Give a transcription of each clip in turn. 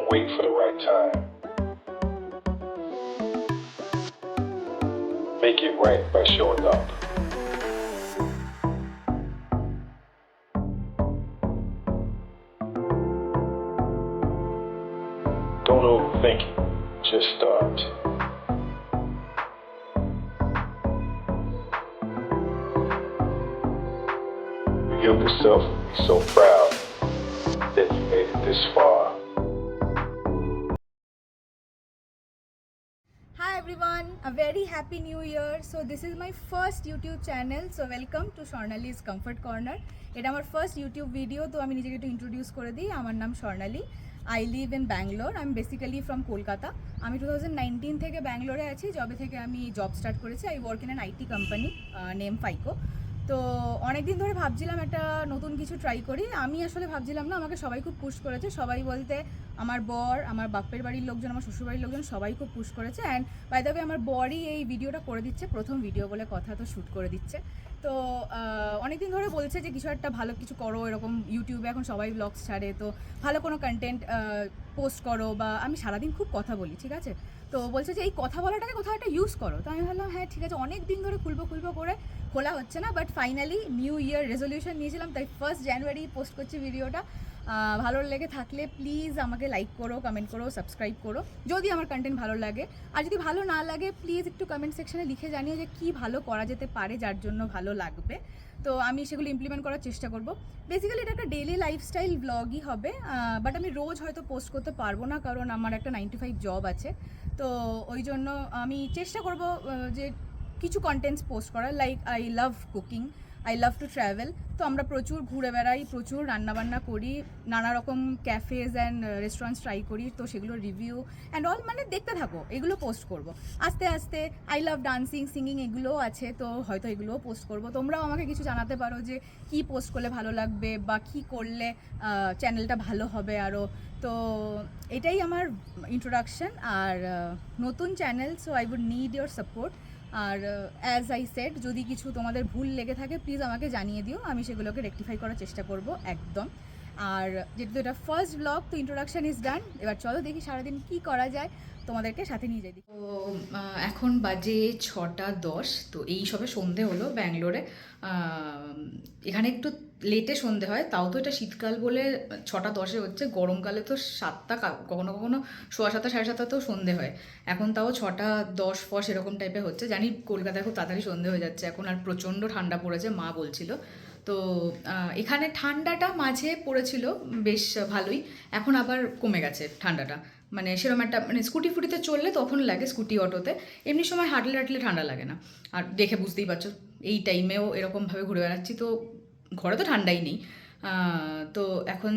Don't wait for the right time. Make it right by showing up. Don't overthink it. Just start. You of yourself, be so proud that you made it this far. Hi everyone, a very happy new year. So this is my first YouTube channel. So welcome to Swarnali's Comfort Corner. এটা আমার first YouTube video, তো আমি নিজেকে একটু introduce করে দিই। আমার নাম Swarnali. I live in Bangalore. I am basically from Kolkata. আমি 2019 থেকে ব্যাঙ্গালোরে আছি। যবে থেকে আমি জব স্টার্ট করেছি। I work in an IT company name FICO. তো অনেক দিন ধরে ভাবছিলাম একটা নতুন কিছু ট্রাই করি। আমি আসলে ভাবছিলাম না, আমাকে সবাই খুব পুশ করেছে। সবাই বলতে আমার বর, আমার বাপের বাড়ির লোকজন, আমার শ্বশুরবাড়ির লোকজন সবাই খুব পুশ করেছে। অ্যান্ড বাই দ্য ওয়ে আমার বরই এই ভিডিওটা করে দিচ্ছে, প্রথম ভিডিও বলে কথা, তো শ্যুট করে দিচ্ছে। তো অনেক দিন ধরে বলছে যে কিছু একটা ভালো কিছু করো, এরকম ইউটিউবে এখন সবাই ব্লগস ছাড়ে, তো ভালো কোনো কন্টেন্ট পোস্ট করো। বা আমি সারাদিন খুব কথা বলি, ঠিক আছে, তো বলছে যে এই কথা বলাটাকে কোথাও একটা ইউজ করো। তো আমি ভাবলাম হ্যাঁ ঠিক আছে, অনেক দিন ধরে খুলবো করে খোলা হচ্ছে না। But finally new year resolution নিয়েছিলাম, তাই 1 জানুয়ারি পোস্ট করছি ভিডিওটা। ভালো লেগে থাকলে প্লিজ আমাকে লাইক করো, কমেন্ট করো, সাবস্ক্রাইব করো যদি আমার কন্টেন্ট ভালো লাগে। আর যদি ভালো না লাগে প্লিজ একটু কমেন্ট সেকশনে লিখে জানিও যে কী ভালো করা যেতে পারে, যার জন্য ভালো লাগবে। তো আমি সেগুলো ইমপ্লিমেন্ট করার চেষ্টা করব। বেসিক্যালি এটা একটা ডেইলি লাইফস্টাইল ব্লগই হবে, বাট আমি রোজ হয়তো পোস্ট করতে পারবো না, কারণ আমার একটা 9 to 5 জব আছে। তো ওই জন্য আমি চেষ্টা করব যে কিছু কন্টেন্টস পোস্ট করার। Like I love cooking, I love to travel. তো আমরা প্রচুর ঘুরে বেড়াই, প্রচুর রান্নাবান্না করি, নানা রকম ক্যাফেজ অ্যান্ড রেস্টুরেন্টস ট্রাই করি। তো সেগুলোর রিভিউ অ্যান্ড অল মানে দেখতে থাকো, এগুলো পোস্ট করব আস্তে আস্তে। আই লাভ ডান্সিং, সিঙ্গিং, এগুলোও আছে, তো হয়তো এগুলোও পোস্ট করব। তোমরাও আমাকে কিছু জানাতে পারো যে কী পোস্ট করলে ভালো লাগবে বা কী করলে চ্যানেলটা ভালো হবে আরও। তো এটাই আমার ইন্ট্রোডাকশন। আর নতুন channel, so I would need your support. আর অ্যাজ আই সেড, যদি কিছু তোমাদের ভুল লেগে থাকে প্লিজ আমাকে জানিয়ে দিও, আমি সেগুলোকে রেকটিফাই করার চেষ্টা করব একদম। আর যেহেতু এটা ফার্স্ট ব্লগ, তো ইন্ট্রোডাকশন ইজ ডান। এবার চলো দেখি সারাদিন কী করা যায়, তোমাদেরকে সাথে নিয়ে যাই। তো এখন বাজে 6:10। তো এই সবে সন্ধে হলো ব্যাঙ্গালোরে। এখানে একটু লেটে সন্ধে হয়, তাও তো এটা শীতকাল বলে 6:10 হচ্ছে। গরমকালে তো 7টা, কখনো কখনো 7:15 7:30তেও সন্ধে হয়। এখন তাও 6:10 ফস এরকম টাইপের হচ্ছে। জানি কলকাতায় খুব তাড়াতাড়ি সন্ধে হয়ে যাচ্ছে এখন, আর প্রচণ্ড ঠান্ডা পড়েছে মা বলছিল। তো এখানে ঠান্ডাটা মাঝে পড়েছিল বেশ ভালোই, এখন আবার কমে গেছে ঠান্ডাটা। মানে সেরকম একটা, মানে স্কুটি ফুটিতে চললে তখন লাগে, স্কুটি অটোতে, এমনি সময় হাঁটলে ঠান্ডা লাগে না। আর দেখে বুঝতেই পারছো এই টাইমেও এরকমভাবে ঘুরে বেড়াচ্ছি, তো ঘরে তো ঠান্ডাই নেই। তো এখন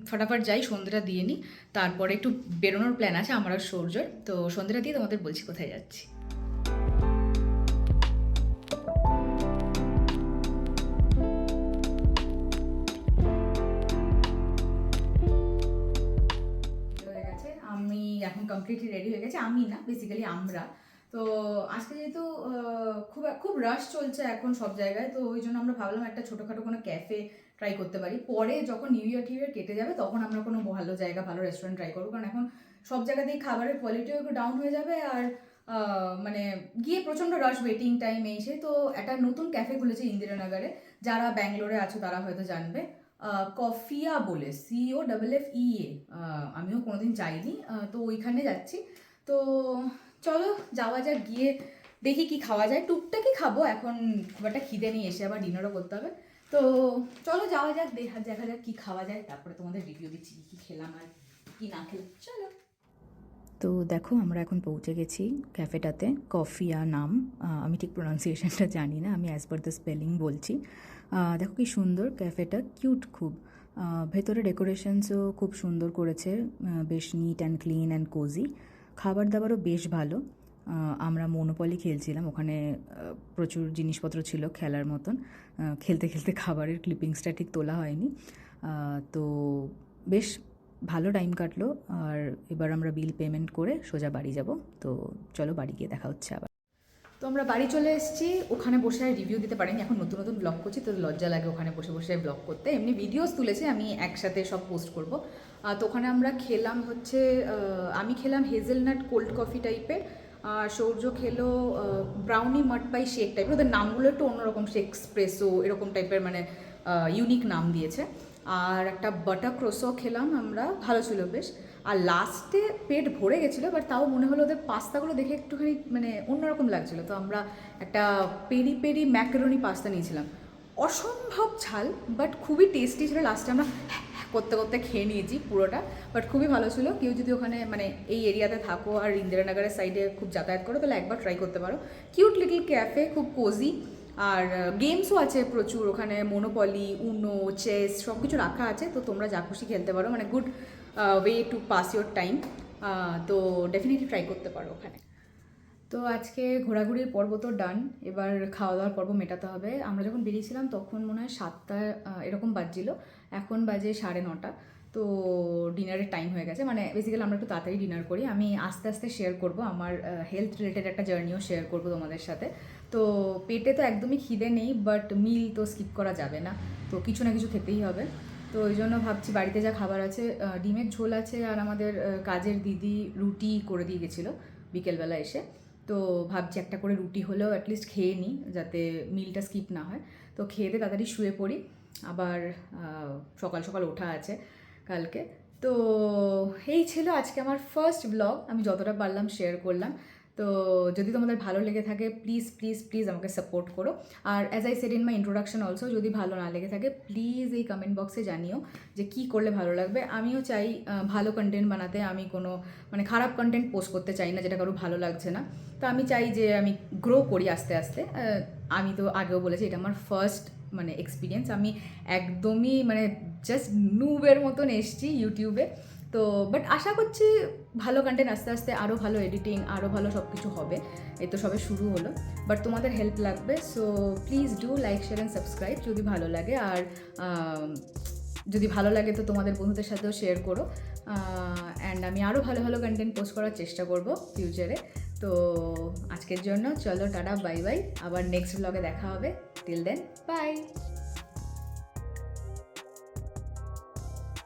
ফটাফট যাই, সন্ধ্যেটা দিয়ে নিই, তারপরে একটু বেরোনোর প্ল্যান আছে আমার আর সূর্যর। তো সন্ধ্যেটা দিয়ে তোমাদের বলছি কোথায় যাচ্ছি। হয়ে গেছে, আমি এখন কমপ্লিটলি রেডি হয়ে গেছে। আমি না, বেসিক্যালি আমরা। তো আজকে যেহেতু খুব খুব রাশ চলছে এখন সব জায়গায়, তো ওই জন্য আমরা ভাবলাম একটা ছোটোখাটো কোনো ক্যাফে ট্রাই করতে পারি। পরে যখন নিউ ইয়ার কেটে যাবে তখন আমরা কোনো ভালো জায়গা, ভালো রেস্টুরেন্ট ট্রাই করবো, কারণ এখন সব জায়গাতেই খাবারের কোয়ালিটিও একটু ডাউন হয়ে যাবে। আর মানে গিয়ে প্রচণ্ড রাশ, ওয়েটিং টাইম এসে। তো একটা নতুন ক্যাফে খুলেছে ইন্দিরানগরে, যারা ব্যাঙ্গালোরে আছো তারা হয়তো জানবে। কফিয়া বলে, COFFEA। আমিও কোনোদিন যাইনি, তো ওইখানে যাচ্ছি। তো চলো যাওয়া যাক, গিয়ে দেখি কি খাওয়া যায়। টুকটাকই খাবো এখন, খুব একটা খিদে নিয়ে এসে আবার ডিনারও করতে হবে। তো চলো যাওয়া যাক, দেখা যাক কী খাওয়া যায়, তারপরে তোমাদের রিভিউ দিচ্ছি কী খেলাম আর কি না খেলাম। চলো। তো দেখো আমরা এখন পৌঁছে গেছি ক্যাফেটাতে, কফিয়া নাম। আমি ঠিক প্রোনাউন্সিয়েশনটা জানি না, আমি অ্যাজ পার দ্য স্পেলিং বলছি। দেখো কি সুন্দর ক্যাফেটা, কিউট খুব। ভেতরে ডেকোরেশনসও খুব সুন্দর করেছে, বেশ neat and clean and cosy. খাবার দাবারও বেশ ভালো। আমরা মনোপলি খেলছিলাম, ওখানে প্রচুর জিনিসপত্র ছিল খেলার মতন। খেলতে খেলতে খাবারের ক্লিপিংসটা ঠিক তোলা হয়নি। তো বেশ ভালো টাইম কাটলো। আর এবার আমরা বিল পেমেন্ট করে সোজা বাড়ি যাব। তো চলো বাড়ি গিয়ে দেখা হচ্ছে আবার। তো আমরা বাড়ি চলে এসেছি, ওখানে বসে রিভিউ দিতে পারিনি, এখন নতুন নতুন ব্লগ করছি তো লজ্জা লাগে ওখানে বসে বসে ব্লগ করতে। এমনি ভিডিওস তুলেছি, আমি একসাথে সব পোস্ট করব। তো ওখানে আমরা খেলাম হচ্ছে, আমি খেলাম হেজেলনাট কোল্ড কফি টাইপের, আর সৌর্য খেলো ব্রাউনি মাড পাই শেক টাইপের। ওদের নামগুলো একটু অন্যরকম, এক্সপ্রেসো এরকম টাইপের, মানে ইউনিক নাম দিয়েছে। আর একটা বাটার ক্রোসো খেলাম আমরা, ভালো ছিল বেশ। আর লাস্টে পেট ভরে গেছিলো, বাট তাও মনে হলো ওদের পাস্তাগুলো দেখে একটুখানি মানে অন্যরকম লাগছিলো, তো আমরা একটা পেরি পেরি ম্যাকারনি পাস্তা নিয়েছিলাম। অসম্ভব ঝাল, বাট খুবই টেস্টি ছিল। লাস্টে আমরা করতে করতে খেয়ে নিয়েছি পুরোটা, বাট খুবই ভালো ছিল। কেউ যদি ওখানে মানে এই এরিয়াতে থাকো আর ইন্দিরানগরের সাইডে খুব যাতায়াত করো, তাহলে একবার ট্রাই করতে পারো। কিউট লিটল ক্যাফে, খুব কোজি। আর গেমসও আছে প্রচুর ওখানে, মোনোপলি, উনো, চেস সব কিছু রাখা আছে, তো তোমরা যা খুশি খেলতে পারো, মানে good way to pass your time. তো ডেফিনেটলি ট্রাই করতে পারো ওখানে। তো আজকে ঘোরাঘুরির পর্ব তো ডান, এবার খাওয়া দাওয়ার পর্ব মেটাতে হবে। আমরা যখন বেরিয়েছিলাম তখন মনে হয় 7টা এরকম বাজছিল, এখন বাজে 9:30। তো ডিনারের টাইম হয়ে গেছে, মানে বেসিক্যালি আমরা একটু তাড়াতাড়ি ডিনার করি। আমি আস্তে আস্তে শেয়ার করব আমার হেলথ রিলেটেড একটা জার্নিও শেয়ার করব তোমাদের সাথে। তো পেটে তো একদমই খিদে নেই, বাট মিল তো স্কিপ করা যাবে না, তো কিছু না কিছু খেতেই হবে। তো ওই জন্য ভাবছি বাড়িতে যা খাবার আছে, ডিমের ঝোল আছে, আর আমাদের কাজের দিদি রুটি করে দিয়ে গেছিলো বিকেলবেলা এসে। তো ভাবছি একটা করে রুটি হলেও অ্যাটলিস্ট খেয়ে নিই, যাতে মিলটা স্কিপ না হয়। তো খেয়ে দিয়ে তাড়াতাড়ি শুয়ে পড়ি, আবার সকাল সকাল ওঠা আছে কালকে। তো এই ছিল আজকে আমার ফার্স্ট ব্লগ, আমি যতটা পারলাম শেয়ার করলাম। তো যদি তোমাদের ভালো লেগে থাকে প্লিজ প্লিজ প্লিজ আমাকে সাপোর্ট করো। আর as I said in my introduction also, যদি ভালো না লেগে থাকে প্লিজ এই কমেন্ট বক্সে জানিও যে কী করলে ভালো লাগবে। আমিও চাই ভালো কন্টেন্ট বানাতে, আমি কোনো মানে খারাপ কন্টেন্ট পোস্ট করতে চাই না যেটা কারো ভালো লাগছে না। তো আমি চাই যে আমি গ্রো করি আস্তে আস্তে। আমি তো আগেও বলেছি এটা আমার ফার্স্ট মানে এক্সপিরিয়েন্স, আমি একদমই মানে জাস্ট নুবের মতন এসছি ইউটিউবে। তো বাট আশা করছি ভালো কন্টেন্ট আস্তে আস্তে, আরও ভালো এডিটিং, আরও ভালো সব কিছু হবে। এই তো সবে শুরু হলো, বাট তোমাদের হেল্প লাগবে। So please do like, share and subscribe যদি ভালো লাগে। আর যদি ভালো লাগে তো তোমাদের বন্ধুদের সাথেও শেয়ার করো। অ্যান্ড আমি আরও ভালো ভালো কন্টেন্ট পোস্ট করার চেষ্টা করব ফিউচারে। তো আজকের জন্য চলো টাটা, বাই বাই, আবার নেক্সট ব্লগে দেখা হবে। Till then by.